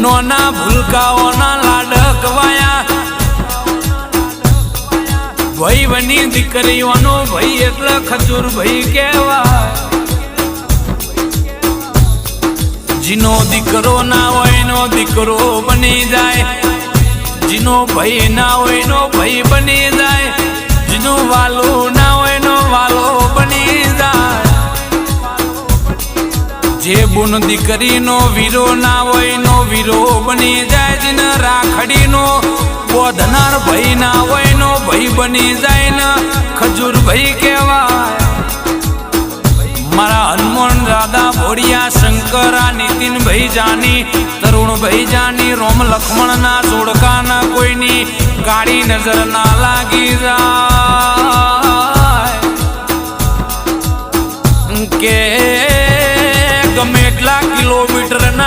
નોના ભૂલકાઓના લાડકવાયા ભાઈ બની દીકરીઓનો ભાઈ એટલે ખજૂર ભાઈ કહેવાય. જીનો દીકરો ના હોય નો દીકરો બની જાય, જીનો ભાઈ ના હોય નો ભાઈ બની જાય, જીનો વાલો ના હોય નો વાલો બની જાય. જે બુન દીકરીનો વીરો ના હોય નો વીરો બની જાય, જીને રાખડીનો બોધનાર ભાઈ ના હોય નો ભાઈ બની જાય ને ખજૂર ભાઈ કહેવાય. મારા હનુમાન દાદા ભોળિયા શંકરા નીતિન ભાઈ જાની તરુણ ભાઈ જાની રોમ લક્ષ્મણ ના જોડકા ના કોઈની ગાડી નજર ના લાગી જાય કે ગમે એટલા કિલોમીટર ના